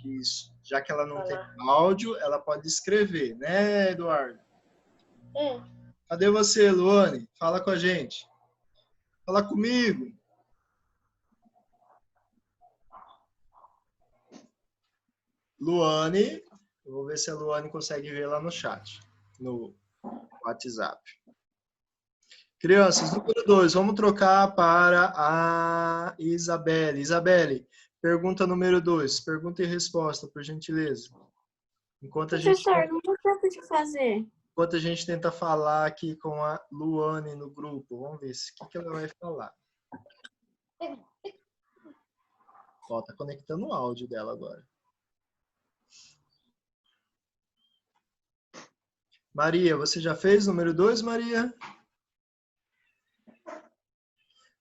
Isso. Já que ela não tem Falar. áudio, ela pode escrever, né, Eduardo? É. Cadê você, Luane? Fala com a gente. Fala comigo. Luane. Eu vou ver se a Luane consegue ver lá no chat, no WhatsApp. Crianças, número 2, vamos trocar para a Isabelle. Isabelle, pergunta número 2. Pergunta e resposta, por gentileza. Enquanto Professor, não deu tempo de fazer. a gente tenta falar aqui com a Luane no grupo. Vamos ver o que ela vai falar. Ó, tá conectando o áudio dela agora. Maria, você já fez número 2, Maria?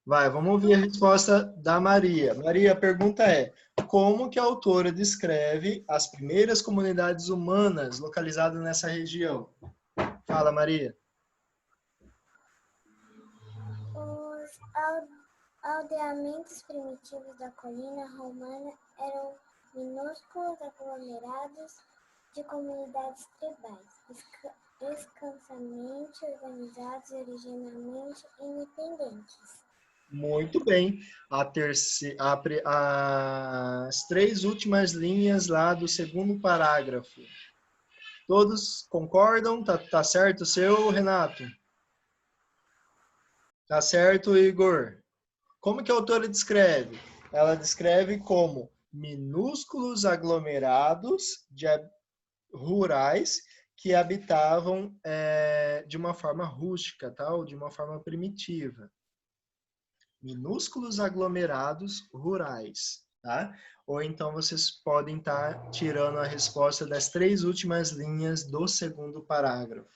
Vai, vamos ouvir a resposta da Maria. Maria, a pergunta é: como que a autora descreve as primeiras comunidades humanas localizadas nessa região? Fala, Maria. Os aldeamentos primitivos da colina romana eram minúsculos aglomerados de comunidades tribais, escassamente organizados e originalmente independentes. Muito bem. As 3 últimas linhas lá do segundo parágrafo. Todos concordam? Tá certo o seu, Renato? Tá certo, Igor? Como que a autora descreve? Ela descreve como minúsculos aglomerados rurais que habitavam de uma forma rústica, tá? Ou de uma forma primitiva. Minúsculos aglomerados rurais, tá? Ou então vocês podem estar tirando a resposta das 3 últimas linhas do segundo parágrafo.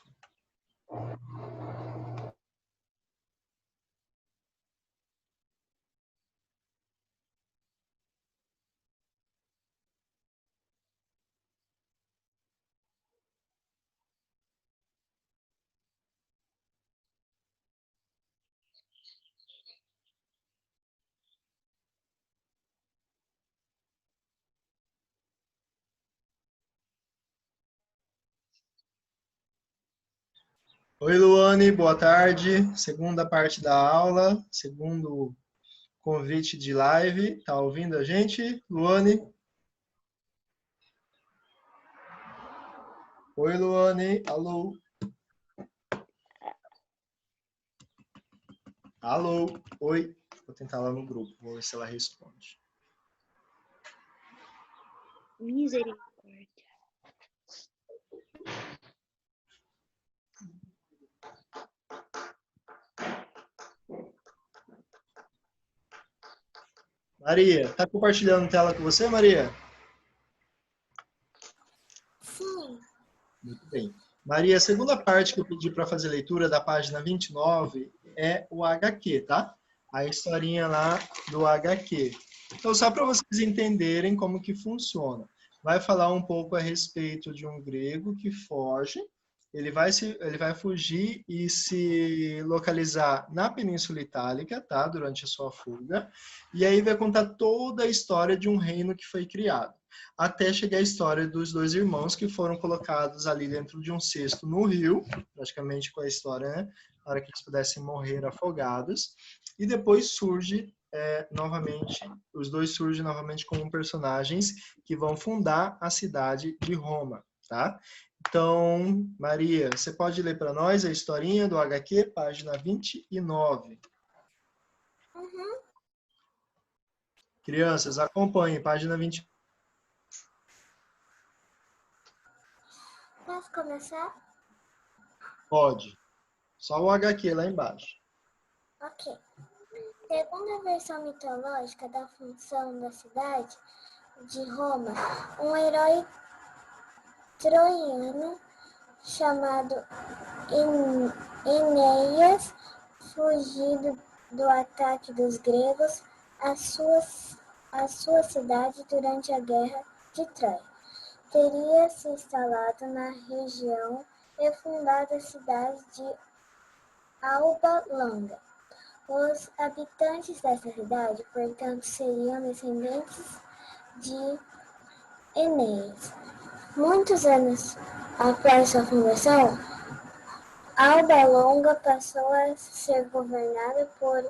Oi, Luane, boa tarde. Segunda parte da aula, segundo convite de live. Tá ouvindo a gente, Luane? Oi, Luane. Alô? Alô? Oi? Vou tentar lá no grupo, vou ver se ela responde. Misericórdia. Maria, tá compartilhando tela com você, Maria? Sim. Muito bem. Maria, a segunda parte que eu pedi para fazer leitura da página 29 é o HQ, tá? A historinha lá do HQ. Então, só para vocês entenderem como que funciona. Vai falar um pouco a respeito de um grego que foge. Ele vai fugir e se localizar na Península Itálica, tá? Durante a sua fuga. E aí vai contar toda a história de um reino que foi criado até chegar a história dos 2 irmãos que foram colocados ali dentro de um cesto no rio, praticamente com a história, né? Para que eles pudessem morrer afogados. E depois surge novamente, os 2 surgem novamente como personagens que vão fundar a cidade de Roma, tá? Então, Maria, você pode ler para nós a historinha do HQ, página 29. Uhum. Crianças, acompanhem, página 29. Posso começar? Pode. Só o HQ lá embaixo. Ok. Segundo a versão mitológica da fundação da cidade de Roma, um herói troiano chamado Enéas, fugido do ataque dos gregos à sua cidade durante a Guerra de Troia, teria se instalado na região e fundado a cidade de Alba Longa. Os habitantes dessa cidade, portanto, seriam descendentes de Enéas. Muitos anos após sua conversão, Alba Longa passou a ser governada por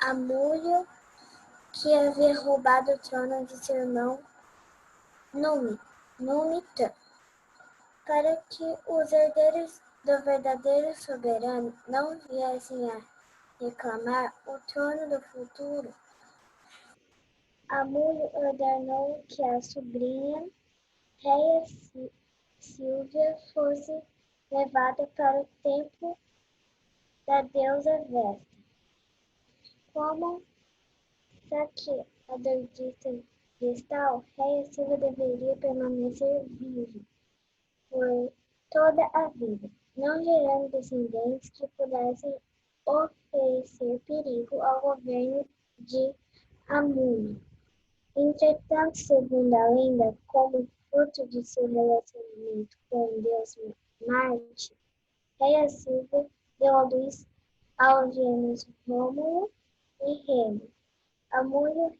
Amulho, que havia roubado o trono de seu irmão Numitor. Para que os herdeiros do verdadeiro soberano não viessem a reclamar o trono do futuro, Amulho ordenou que a sobrinha Réia Sílvia fosse levada para o templo da deusa Vesta. Como sacerdote gestal, Réia Sílvia deveria permanecer virgem por toda a vida, não gerando descendentes que pudessem oferecer perigo ao governo de Amulho. Entretanto, segundo a lenda, como fruto de seu relacionamento com o deus Marte, Réia Sílvia deu à luz aos gêmeos Rômulo e Remo. Amulho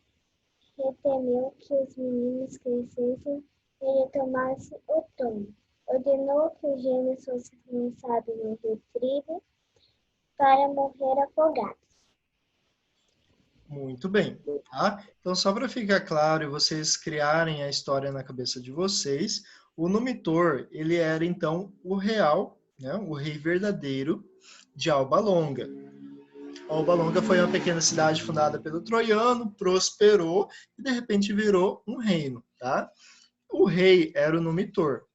temeu que os meninos crescessem e ele tomasse o trono. Ordenou que os gêmeos fossem lançados no rio Tribo para morrer afogados. Muito bem, tá? Então, só para ficar claro e vocês criarem a história na cabeça de vocês, o Numitor, ele era, então, o real, né, o rei verdadeiro de Alba Longa. Alba Longa foi uma pequena cidade fundada pelo Troiano, prosperou e, de repente, virou um reino, tá? O rei era o Numitor.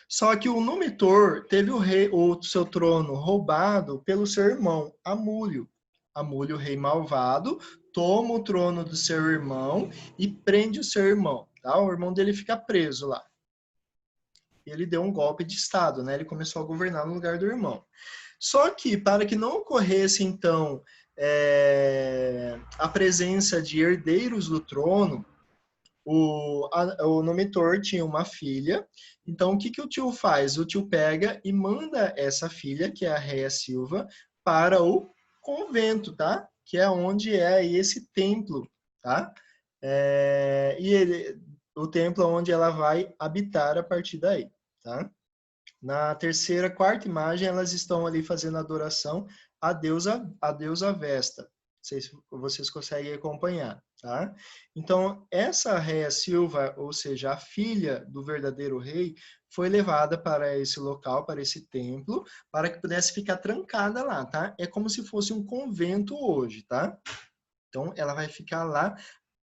Só que o Numitor teve o seu trono roubado pelo seu irmão, Amulho. Amulho, o rei malvado, toma o trono do seu irmão e prende o seu irmão. Tá? O irmão dele fica preso lá. Ele deu um golpe de estado, né? Ele começou a governar no lugar do irmão. Só que, para que não ocorresse, então, a presença de herdeiros do trono, o Numitor tinha uma filha. Então, o que o tio faz? O tio pega e manda essa filha, que é a Réia Silva, para o convento, tá? Que é onde é esse templo, tá? O templo onde ela vai habitar a partir daí, tá? Na terceira, quarta imagem, elas estão ali fazendo adoração à deusa Vesta. Não sei se vocês conseguem acompanhar, tá? Então, essa Réia Silva, ou seja, a filha do verdadeiro rei, foi levada para esse local, para esse templo, para que pudesse ficar trancada lá, tá? É como se fosse um convento hoje, tá? Então, ela vai ficar lá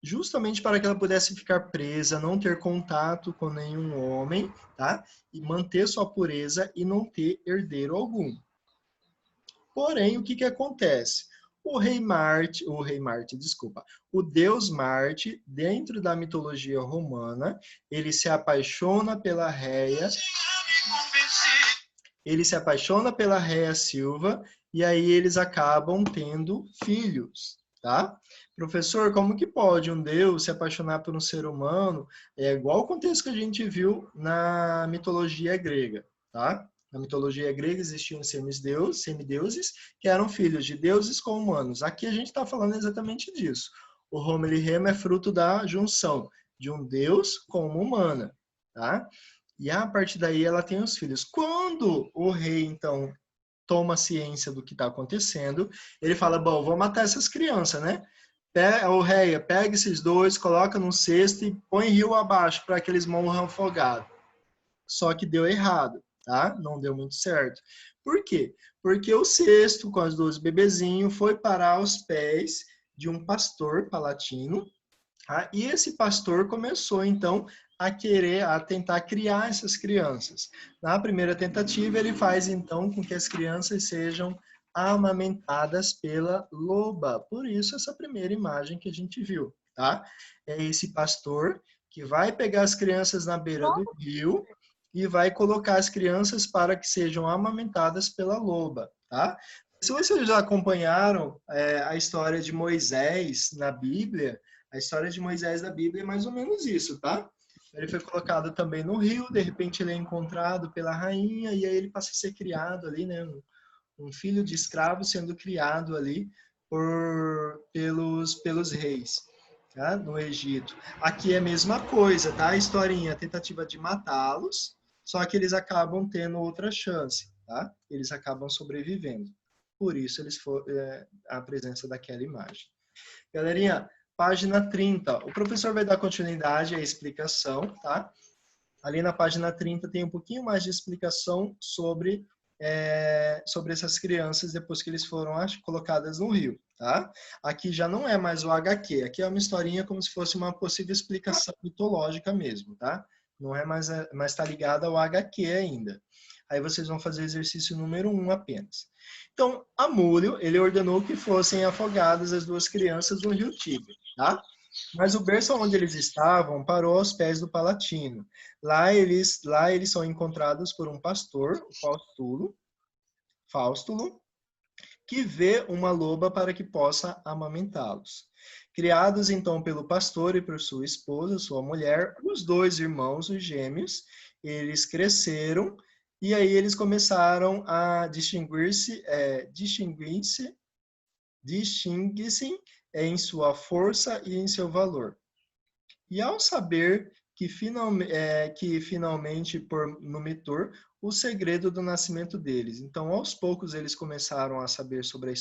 justamente para que ela pudesse ficar presa, não ter contato com nenhum homem, tá? E manter sua pureza e não ter herdeiro algum. Porém, o que acontece? O deus Marte, dentro da mitologia romana, ele se apaixona pela Réia, Silva, e aí eles acabam tendo filhos, tá? Professor, como que pode um deus se apaixonar por um ser humano? É igual o contexto que a gente viu na mitologia grega, tá? Na mitologia grega existiam semideuses, que eram filhos de deuses com humanos. Aqui a gente está falando exatamente disso. O Rômulo e Remo é fruto da junção de um deus com uma humana, tá? E a partir daí ela tem os filhos. Quando o rei, então, toma ciência do que está acontecendo, ele fala, bom, vou matar essas crianças, né? O rei, pega esses dois, coloca num cesto e põe rio abaixo para que eles morram afogados. Só que deu errado, tá? Não deu muito certo. Por quê? Porque o cesto com os 12 bebezinhos foi parar aos pés de um pastor palatino, tá? E esse pastor começou, então, a tentar criar essas crianças. Na primeira tentativa, ele faz, então, com que as crianças sejam amamentadas pela loba. Por isso, essa primeira imagem que a gente viu, tá? É esse pastor que vai pegar as crianças na beira do rio e vai colocar as crianças para que sejam amamentadas pela loba, tá? Se vocês já acompanharam a história de Moisés na Bíblia, a história de Moisés da Bíblia é mais ou menos isso, tá? Ele foi colocado também no rio, de repente ele é encontrado pela rainha e aí ele passa a ser criado ali, né? Um filho de escravo sendo criado ali pelos reis. tá? No Egito. Aqui é a mesma coisa, tá? A historinha, a tentativa de matá-los, só que eles acabam tendo outra chance, tá? Eles acabam sobrevivendo. Por isso a presença daquela imagem. Galerinha, página 30. O professor vai dar continuidade à explicação, tá? Ali na página 30 tem um pouquinho mais de explicação sobre essas crianças depois que eles foram colocadas no rio, tá? Aqui já não é mais o HQ, aqui é uma historinha como se fosse uma possível explicação mitológica mesmo, tá? Não é mais, mas está ligada ao HQ ainda. Aí vocês vão fazer o exercício número 1 apenas. Então, Amúlio, ele ordenou que fossem afogadas as duas crianças no rio Tigre, tá? Mas o berço onde eles estavam parou aos pés do Palatino. Lá eles são encontrados por um pastor, o Faustulo, que vê uma loba para que possa amamentá-los. Criados então pelo pastor e por sua esposa, sua mulher, os dois irmãos, os gêmeos, eles cresceram e aí eles começaram a distinguir-se em sua força e em seu valor. E ao saber que finalmente por Numitor o segredo do nascimento deles. Então, aos poucos, eles começaram a saber sobre a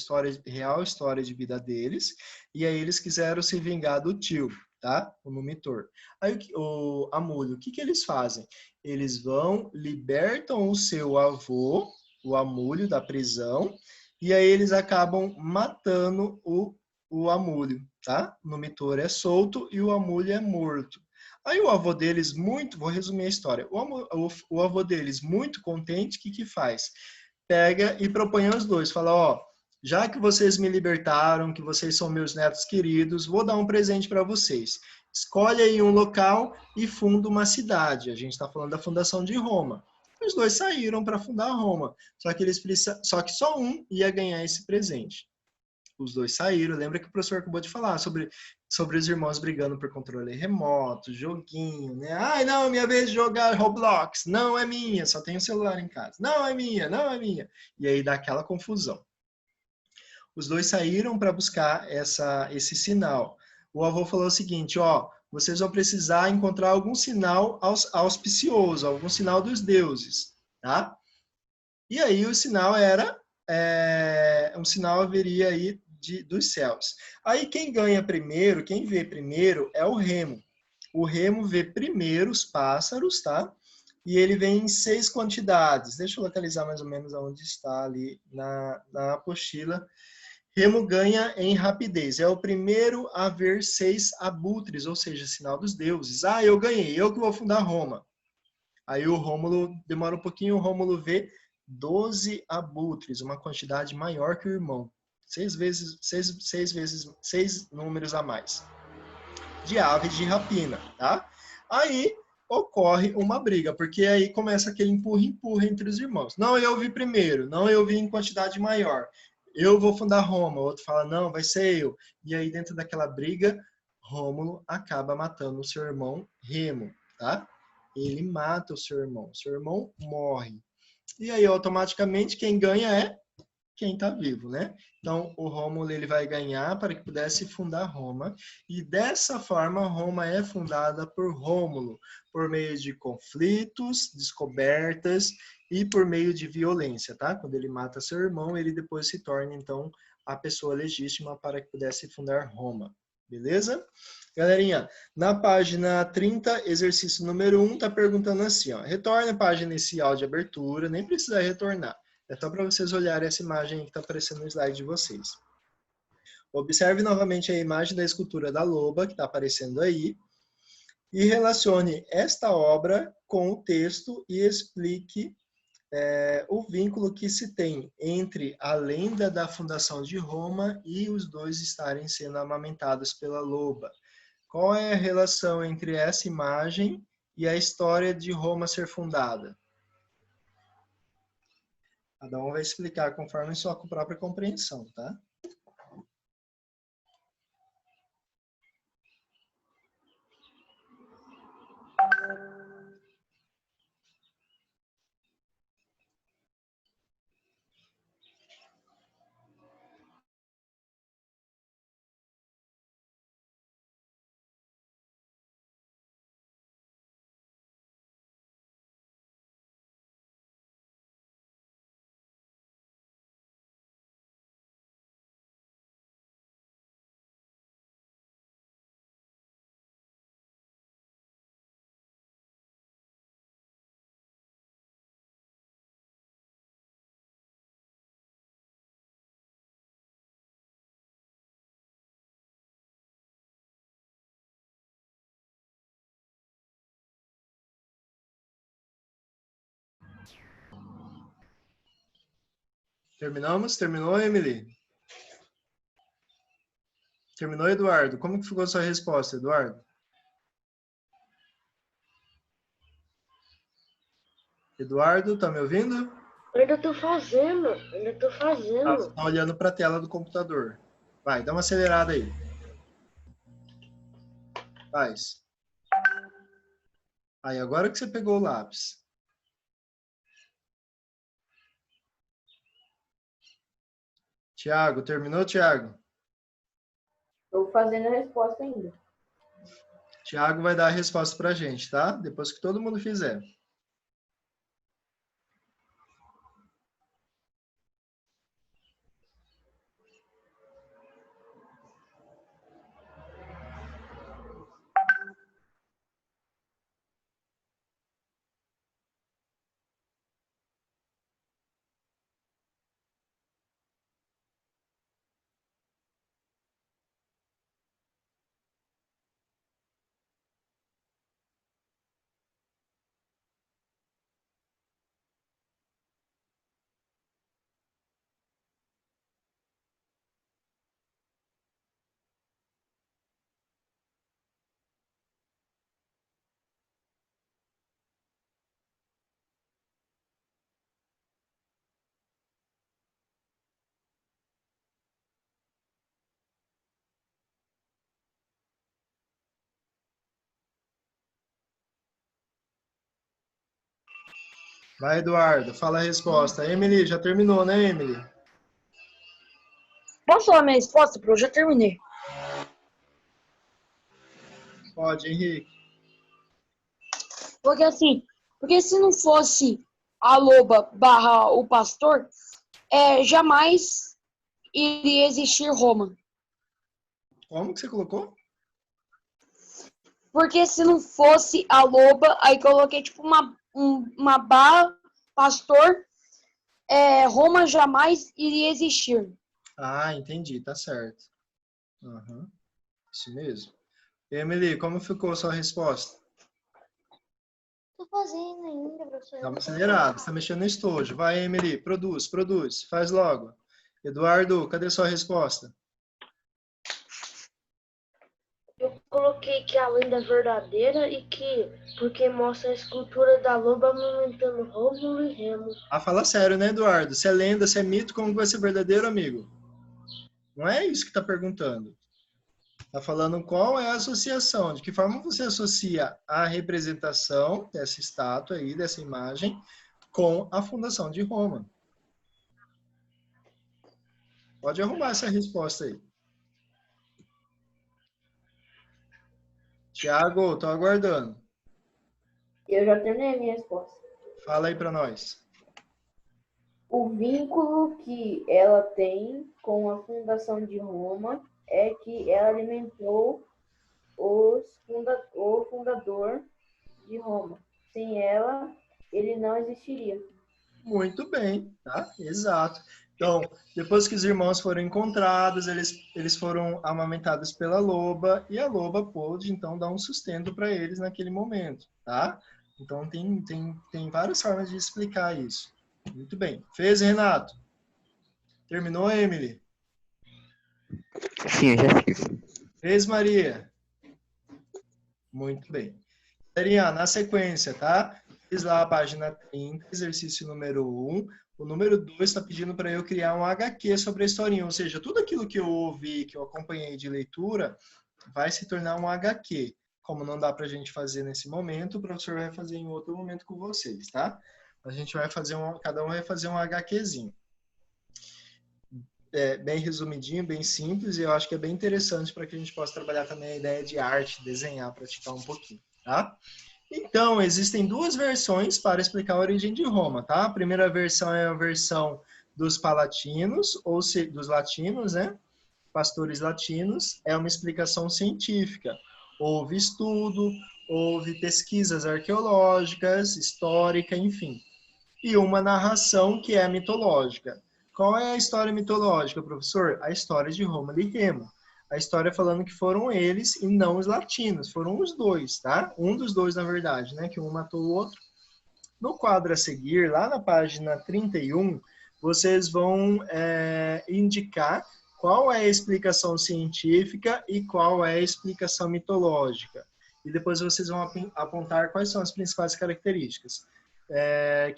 real história de vida deles, e aí eles quiseram se vingar do tio, tá? O Numitor. Aí, o Amúlio, o que eles fazem? Eles vão, libertam o seu avô, o Amúlio, da prisão, e aí eles acabam matando o Amúlio, tá? O Numitor é solto e o Amúlio é morto. Aí o avô deles, vou resumir a história. O avô deles, muito contente, o que faz? Pega e propõe aos dois, fala, ó, já que vocês me libertaram, que vocês são meus netos queridos, vou dar um presente para vocês. Escolhe aí um local e funda uma cidade. A gente está falando da fundação de Roma. Os dois saíram para fundar Roma, só que só um ia ganhar esse presente. Os dois saíram. Lembra que o professor acabou de falar sobre os irmãos brigando por controle remoto, joguinho, né? Ai, não, minha vez de jogar Roblox. Não é minha, só tenho celular em casa. Não é minha, não é minha. E aí dá aquela confusão. Os dois saíram para buscar esse sinal. O avô falou o seguinte, ó, vocês vão precisar encontrar algum sinal auspicioso, algum sinal dos deuses, tá? E aí o sinal um sinal haveria aí dos céus. Aí quem ganha primeiro, quem vê primeiro é o remo. O remo vê primeiro os pássaros, tá? E ele vem em 6 quantidades. Deixa eu localizar mais ou menos onde está ali na apostila. Remo ganha em rapidez. É o primeiro a ver 6 abutres, ou seja, sinal dos deuses. Ah, eu ganhei, eu que vou fundar Roma. Aí o Rômulo demora um pouquinho, o Rômulo vê 12 abutres, uma quantidade maior que o irmão. 6 números a mais. De aves de rapina, tá? Aí ocorre uma briga, porque aí começa aquele empurra-empurra entre os irmãos. Não, eu vi primeiro, não, eu vi em quantidade maior. Eu vou fundar Roma. O outro fala, não, vai ser eu. E aí dentro daquela briga, Rômulo acaba matando o seu irmão Remo, tá? Ele mata o seu irmão morre. E aí, automaticamente, quem ganha é quem está vivo, né? Então, o Rômulo ele vai ganhar para que pudesse fundar Roma. E dessa forma, Roma é fundada por Rômulo, por meio de conflitos, descobertas e por meio de violência, tá? Quando ele mata seu irmão, ele depois se torna, então, a pessoa legítima para que pudesse fundar Roma. Beleza? Galerinha, na página 30, exercício número 1, está perguntando assim, ó, retorne a página inicial de abertura, nem precisa retornar. É só para vocês olharem essa imagem que está aparecendo no slide de vocês. Observe novamente a imagem da escultura da loba, que está aparecendo aí, e relacione esta obra com o texto e explique o vínculo que se tem entre a lenda da fundação de Roma e os dois estarem sendo amamentados pela loba. Qual é a relação entre essa imagem e a história de Roma ser fundada? Cada um vai explicar conforme sua própria compreensão, tá? Terminamos? Terminou, Emily? Terminou, Eduardo? Como que ficou a sua resposta, Eduardo? Eduardo, tá me ouvindo? Ainda tô fazendo. Ah, você tá olhando para a tela do computador. Vai, dá uma acelerada aí. Faz. Aí, agora que você pegou o lápis. Tiago, terminou, Tiago? Tô fazendo a resposta ainda. Tiago vai dar a resposta para a gente, tá? Depois que todo mundo fizer. Vai, Eduardo, fala a resposta. Emily, já terminou, né, Emily? Posso falar minha resposta, Pro? Eu já terminei. Pode, Henrique. Porque assim, porque se não fosse a loba barra o pastor, jamais iria existir Roma. Como que você colocou? Porque se não fosse a loba, aí coloquei tipo uma barra, pastor, Roma jamais iria existir. Ah, entendi, tá certo. Uhum, isso mesmo. Emily, como ficou a sua resposta? Tô fazendo ainda, professor. Dá uma acelerada, você tá mexendo no estojo. Vai, Emily, produz, faz logo. Eduardo, cadê sua resposta? Eu coloquei que a lenda é verdadeira e que porque mostra a escultura da loba amamentando Rômulo e Remo. Ah, fala sério, né, Eduardo? Se é lenda, se é mito, como vai ser verdadeiro, amigo? Não é isso que está perguntando. Está falando qual é a associação, de que forma você associa a representação dessa estátua aí, dessa imagem, com a fundação de Roma. Pode arrumar essa resposta aí. Tiago, estou aguardando. Eu já terminei a minha resposta. Fala aí para nós. O vínculo que ela tem com a fundação de Roma é que ela alimentou o fundador de Roma. Sem ela, ele não existiria. Muito bem, tá? Exato. Então, depois que os irmãos foram encontrados, eles foram amamentados pela loba e a loba pôde, então, dar um sustento para eles naquele momento, tá? Então, tem várias formas de explicar isso. Muito bem. Fez, Renato? Terminou, Emily? Sim, eu já fiz. Fez, Maria? Muito bem. Seria na sequência, tá? Fiz lá a página 30, exercício número 1. O número 2 está pedindo para eu criar um HQ sobre a historinha, ou seja, tudo aquilo que eu ouvi, que eu acompanhei de leitura, vai se tornar um HQ. Como não dá para a gente fazer nesse momento, o professor vai fazer em outro momento com vocês, tá? A gente vai fazer cada um vai fazer um HQzinho. Bem resumidinho, bem simples, e eu acho que é bem interessante para que a gente possa trabalhar também a ideia de arte, desenhar, praticar um pouquinho, tá? Então, existem duas versões para explicar a origem de Roma, tá? A primeira versão é a versão dos palatinos, ou dos latinos, né? Pastores latinos, é uma explicação científica. Houve estudo, houve pesquisas arqueológicas, histórica, enfim. E uma narração que é mitológica. Qual é a história mitológica, professor? A história de Roma e Remo. A história falando que foram eles e não os latinos, foram os dois, tá? Um dos dois, na verdade, né? Que um matou o outro. No quadro a seguir, lá na página 31, vocês vão indicar qual é a explicação científica e qual é a explicação mitológica. E depois vocês vão apontar quais são as principais características.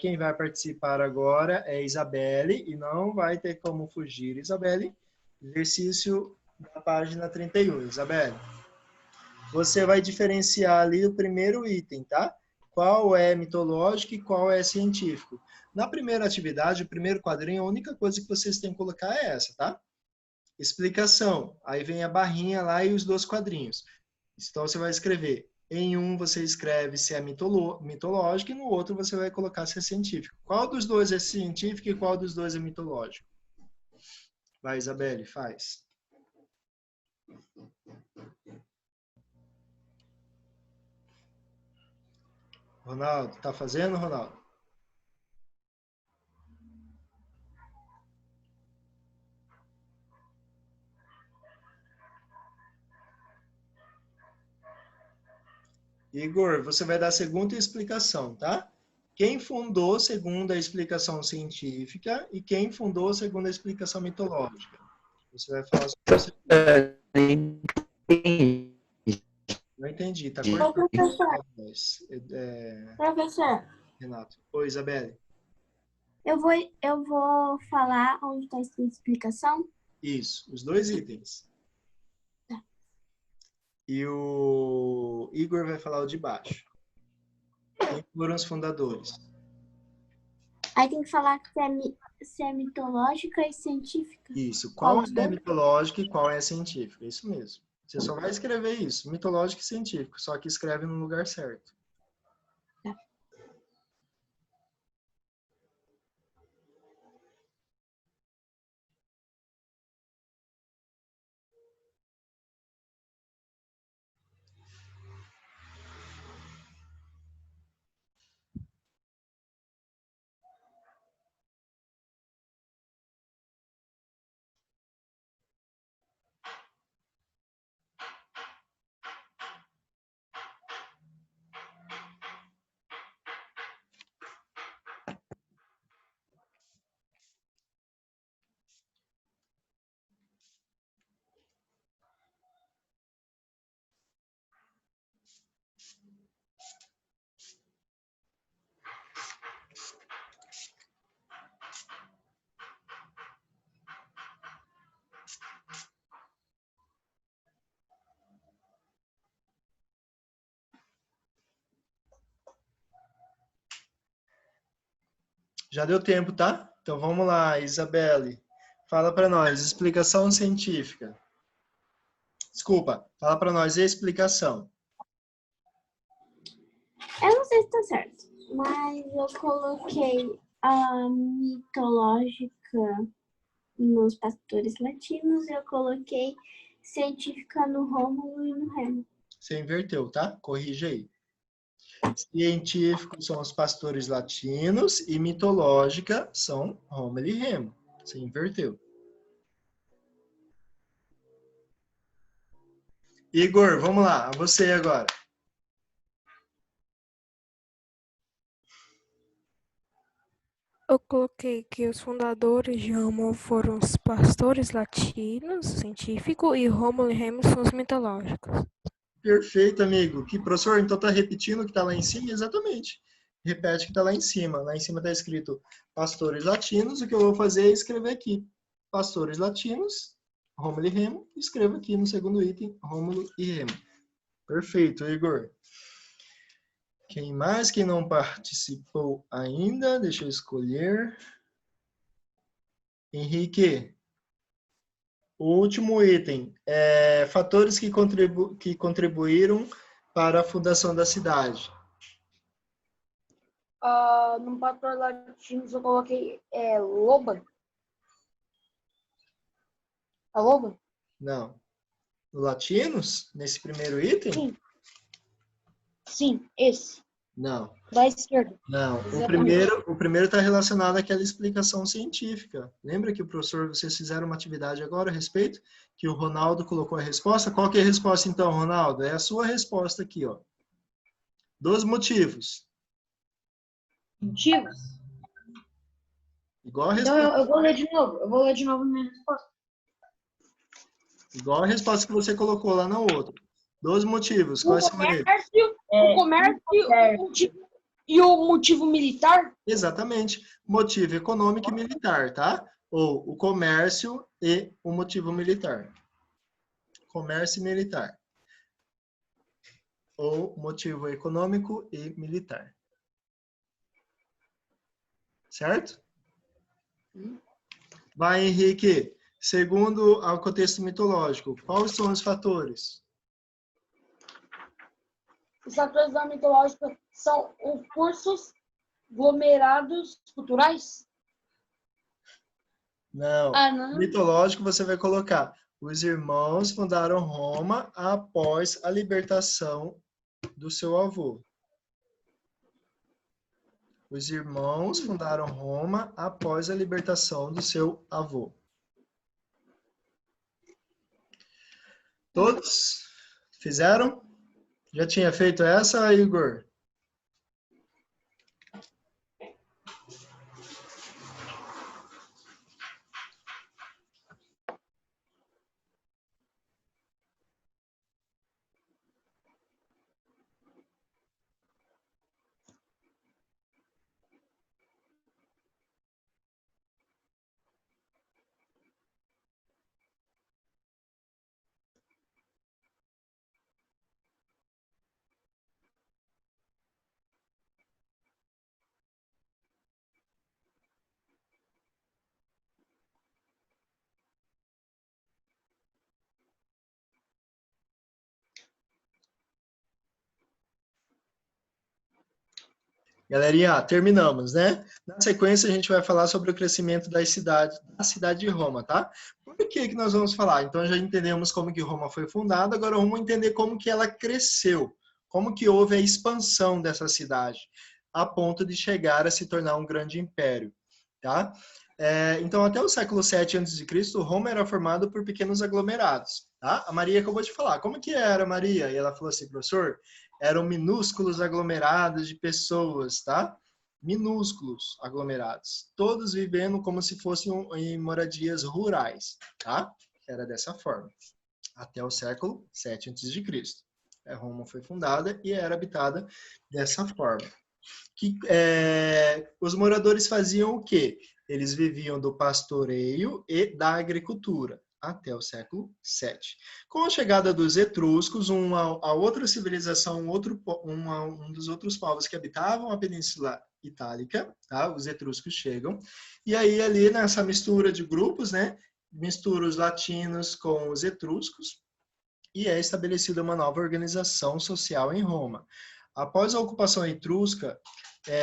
Quem vai participar agora é Isabelle, e não vai ter como fugir, Isabelle. Exercício da página 31. Isabelle, você vai diferenciar ali o primeiro item, tá? Qual é mitológico e qual é científico. Na primeira atividade, o primeiro quadrinho, a única coisa que vocês têm que colocar é essa, tá? Explicação. Aí vem a barrinha lá e os 2 quadrinhos. Então, você vai escrever. Em um, você escreve se é mitológico e no outro você vai colocar se é científico. Qual dos 2 é científico e qual dos 2 é mitológico? Vai, Isabelle, faz. Ronaldo, tá fazendo, Ronaldo? Igor, você vai dar a segunda explicação, tá? Quem fundou segundo a explicação científica e quem fundou segundo a explicação mitológica. Você vai falar sobre isso. Não entendi, tá cortando. Professor, Renato. Oi, Isabelle. eu vou falar onde está escrito explicação. Isso, os 2 itens. E o Igor vai falar o de baixo. Quem foram os fundadores? Aí tem que falar se é mitológica e científica. Isso. Qual é mitológico e qual é científico? É isso mesmo. Você só vai escrever isso, mitológico e científico, só que escreve no lugar certo. Já deu tempo, tá? Então vamos lá, Isabelle. Fala para nós, explicação científica. Desculpa, fala para nós a explicação. Eu não sei se tá certo, mas eu coloquei a mitológica nos pastores latinos e eu coloquei científica no Rômulo e no Remo. Você inverteu, tá? Corrige aí. Científicos são os pastores latinos e mitológica são Rômulo e Remo. Você inverteu. Igor, vamos lá. Você agora. Eu coloquei que os fundadores de Rômulo foram os pastores latinos, científico, e Rômulo e Remo são os mitológicos. Perfeito, amigo. Que professor, então tá repetindo o que tá lá em cima? Exatamente. Repete o que tá lá em cima. Lá em cima tá escrito pastores latinos. O que eu vou fazer é escrever aqui. Pastores latinos, Rômulo e Remo. Escrevo aqui no segundo item, Rômulo e Remo. Perfeito, Igor. Quem mais que não participou ainda? Deixa eu escolher. Henrique. O último item. Fatores que contribuíram para a fundação da cidade. No pastor latinos eu coloquei loba. A loba? Não. No latinos? Nesse primeiro item? Sim. Sim, esse. Não. Da esquerda. Não. Exatamente. O primeiro está relacionado àquela explicação científica. Lembra que o professor, vocês fizeram uma atividade agora a respeito? Que o Ronaldo colocou a resposta? Qual que é a resposta então, Ronaldo? É a sua resposta aqui, ó. 2 motivos. Motivos? Igual a Então resposta, eu vou ler de novo. Eu vou ler de novo a minha resposta. igual a resposta que você colocou lá na outra. 12 motivos, O quais são eles? comércio e o motivo militar? Exatamente. Motivo econômico e militar, tá? Ou o comércio e o motivo militar. Comércio e militar. Ou motivo econômico e militar. Certo? Vai, Henrique. Segundo o contexto mitológico, quais são os fatores? Os fatores da mitológica são os cursos aglomerados culturais? Não. Não. Mitológico você vai colocar. Os irmãos fundaram Roma após a libertação do seu avô. Os irmãos fundaram Roma após a libertação do seu avô. Todos fizeram? Já tinha feito essa, Igor? Galerinha, terminamos, né? Na sequência, a gente vai falar sobre o crescimento da cidade de Roma, tá? Por que nós vamos falar? Então, já entendemos como que Roma foi fundada, agora vamos entender como que ela cresceu, como que houve a expansão dessa cidade, a ponto de chegar a se tornar um grande império, tá? Então, até o século 7 a.C., Roma era formado por pequenos aglomerados, tá? A Maria acabou de falar, como que era, Maria? E ela falou assim, professor, eram minúsculos aglomerados de pessoas, tá? Minúsculos aglomerados. Todos vivendo como se fossem em moradias rurais, tá? Era dessa forma. Até o século 7 a.C. Roma foi fundada e era habitada dessa forma. Os moradores faziam o quê? Eles viviam do pastoreio e da agricultura até o século 7. Com a chegada dos etruscos, a outra civilização, um dos outros povos que habitavam a Península Itálica, tá? Os etruscos chegam, e aí ali nessa mistura de grupos, né? Mistura os latinos com os etruscos, e é estabelecida uma nova organização social em Roma. Após a ocupação etrusca,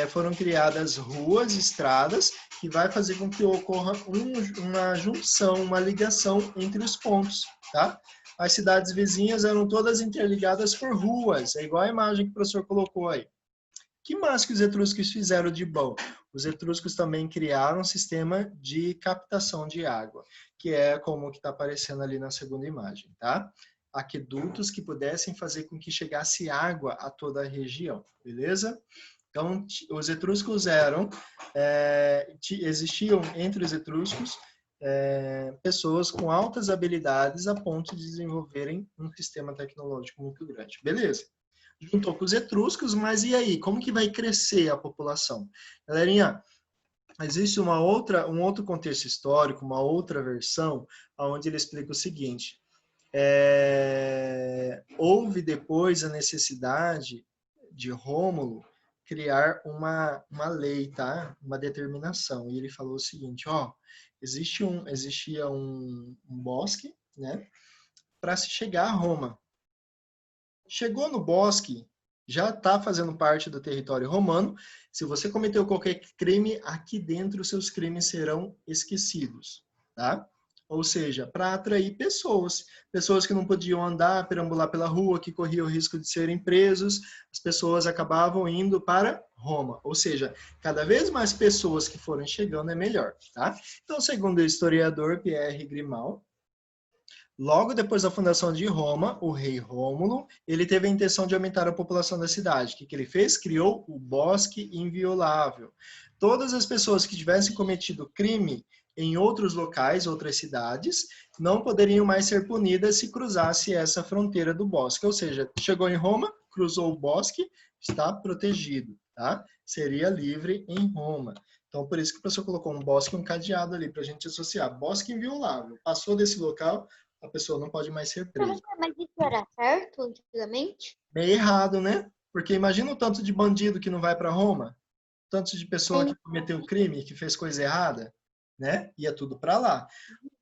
foram criadas ruas, estradas, que vai fazer com que ocorra uma junção, uma ligação entre os pontos, tá? As cidades vizinhas eram todas interligadas por ruas, é igual a imagem que o professor colocou aí. Que mais que os etruscos fizeram de bom? Os etruscos também criaram um sistema de captação de água, que é como que está aparecendo ali na segunda imagem, tá? Aquedutos que pudessem fazer com que chegasse água a toda a região, beleza? Então, os etruscos existiam entre os etruscos pessoas com altas habilidades a ponto de desenvolverem um sistema tecnológico muito grande. Beleza. Juntou com os etruscos, mas e aí? Como que vai crescer a população? Galerinha, existe um outro contexto histórico, uma outra versão, onde ele explica o seguinte. Houve depois a necessidade de Rômulo criar uma lei, tá? Uma determinação. E ele falou o seguinte, existia um bosque, né? Para se chegar a Roma. Chegou no bosque, já está fazendo parte do território romano. Se você cometeu qualquer crime, aqui dentro seus crimes serão esquecidos, tá? Ou seja, para atrair pessoas que não podiam andar, perambular pela rua, que corriam o risco de serem presos, as pessoas acabavam indo para Roma. Ou seja, cada vez mais pessoas que forem chegando é melhor, tá? Então, segundo o historiador Pierre Grimald, Logo depois da fundação de Roma, o rei Rômulo, ele teve a intenção de aumentar a população da cidade. O que ele fez? Criou o Bosque Inviolável. Todas as pessoas que tivessem cometido crime em outros locais, outras cidades, não poderiam mais ser punidas se cruzasse essa fronteira do bosque. Ou seja, chegou em Roma, cruzou o bosque, está protegido, tá? Seria livre em Roma. Então, por isso que o professor colocou um bosque e um cadeado ali, para a gente associar. Bosque inviolável. Passou desse local, a pessoa não pode mais ser presa. Professor, mas isso era certo antigamente? Meio errado, né? Porque imagina o tanto de bandido que não vai para Roma, tanto de pessoa que cometeu crime, que fez coisa errada, né? Ia tudo para lá.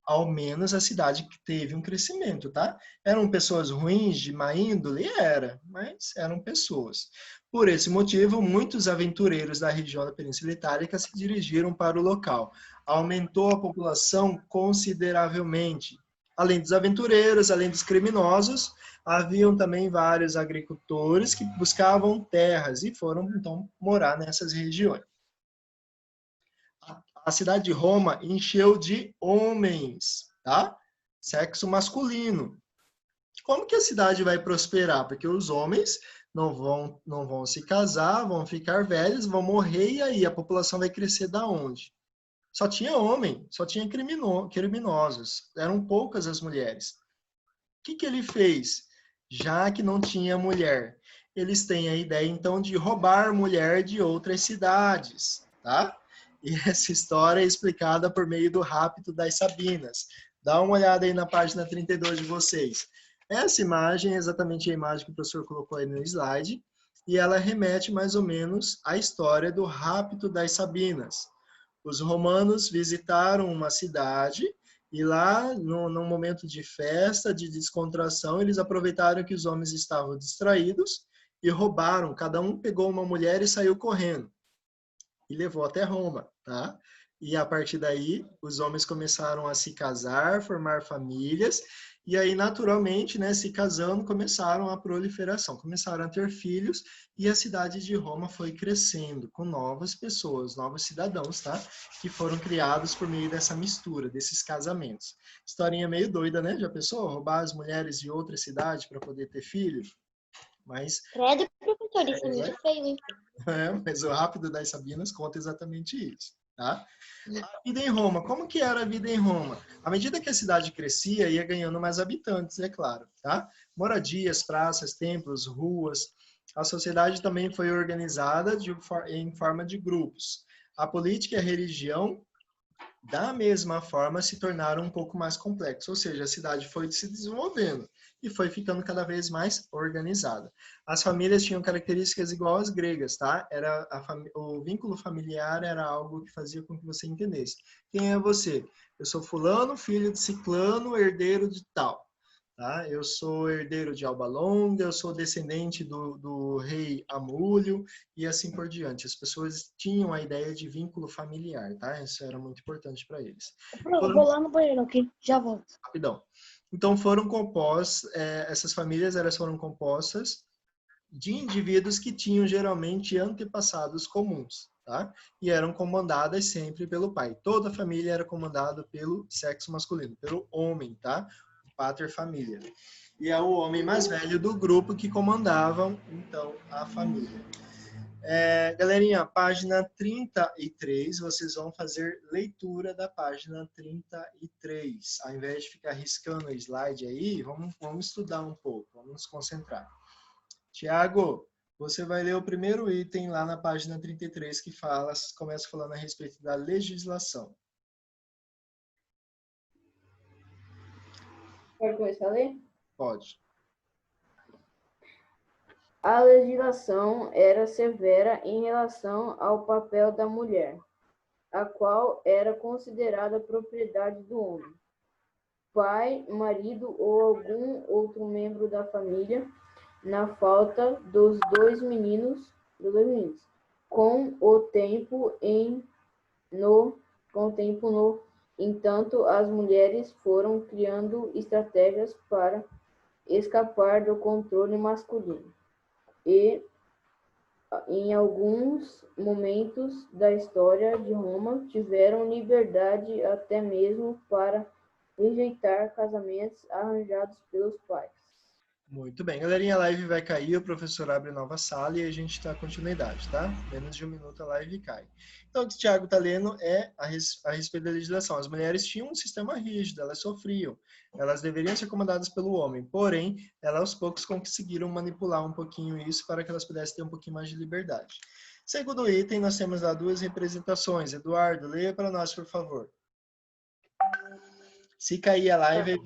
Ao menos a cidade que teve um crescimento, tá? Eram pessoas ruins, de má índole? Era, mas eram pessoas. Por esse motivo, muitos aventureiros da região da Península Itálica se dirigiram para o local. Aumentou a população consideravelmente. Além dos aventureiros, além dos criminosos, haviam também vários agricultores que buscavam terras e foram, então, morar nessas regiões. A cidade de Roma encheu de homens, tá? Sexo masculino. Como que a cidade vai prosperar? Porque os homens não vão se casar, vão ficar velhos, vão morrer, e aí a população vai crescer da onde? Só tinha homem, só tinha criminosos. Eram poucas as mulheres. O que ele fez? Já que não tinha mulher, eles têm a ideia, então, de roubar mulher de outras cidades, tá? E essa história é explicada por meio do rapto das Sabinas. Dá uma olhada aí na página 32 de vocês. Essa imagem é exatamente a imagem que o professor colocou aí no slide, e ela remete mais ou menos à história do rapto das Sabinas. Os romanos visitaram uma cidade e lá, num momento de festa, de descontração, eles aproveitaram que os homens estavam distraídos e roubaram. Cada um pegou uma mulher e saiu correndo. E levou até Roma, tá? E a partir daí, os homens começaram a se casar, formar famílias, e aí, naturalmente, né, se casando, começaram a proliferação, começaram a ter filhos, e a cidade de Roma foi crescendo com novas pessoas, novos cidadãos, tá? Que foram criados por meio dessa mistura, desses casamentos. Historinha meio doida, né? Já pensou? Roubar as mulheres de outra cidade para poder ter filho? Mas Credo, professor, isso é muito feio, hein? mas o Rápido das Sabinas conta exatamente isso, tá? A vida em Roma, como que era a vida em Roma? À medida que a cidade crescia, ia ganhando mais habitantes, é claro, tá? Moradias, praças, templos, ruas. A sociedade também foi organizada em forma de grupos. A política e a religião, da mesma forma, se tornaram um pouco mais complexos, ou seja, a cidade foi se desenvolvendo e foi ficando cada vez mais organizada. As famílias tinham características igual às gregas, tá? O vínculo familiar era algo que fazia com que você entendesse. Quem é você? Eu sou fulano, filho de ciclano, herdeiro de tal. Tá? Eu sou herdeiro de Alba Longa, eu sou descendente do rei Amúlio e assim por diante. As pessoas tinham a ideia de vínculo familiar, tá? Isso era muito importante para eles. Vou lá no banheiro, ok? Já volto. Rapidão. Então essas famílias elas foram compostas de indivíduos que tinham geralmente antepassados comuns, tá? E eram comandadas sempre pelo pai. Toda a família era comandada pelo sexo masculino, pelo homem, tá? Pater família. E é o homem mais velho do grupo que comandavam, então, a família. Galerinha, página 33, vocês vão fazer leitura da página 33. Ao invés de ficar riscando o slide aí, vamos estudar um pouco, vamos nos concentrar. Tiago, você vai ler o primeiro item lá na página 33, que começa falando a respeito da legislação. Pode começar a ler? Pode. A legislação era severa em relação ao papel da mulher, a qual era considerada propriedade do homem. Pai, marido ou algum outro membro da família, na falta dos dois meninos, com o tempo no entanto, as mulheres foram criando estratégias para escapar do controle masculino. E, em alguns momentos da história de Roma, tiveram liberdade até mesmo para rejeitar casamentos arranjados pelos pais. Muito bem, galerinha, a live vai cair, o professor abre nova sala e a gente dá continuidade, tá? Menos de um minuto a live cai. Então, o que o Tiago está lendo é a respeito da legislação. As mulheres tinham um sistema rígido, elas sofriam, elas deveriam ser comandadas pelo homem, porém, elas aos poucos conseguiram manipular um pouquinho isso para que elas pudessem ter um pouquinho mais de liberdade. Segundo item, nós temos lá duas representações. Eduardo, leia para nós, por favor. Se cair a live,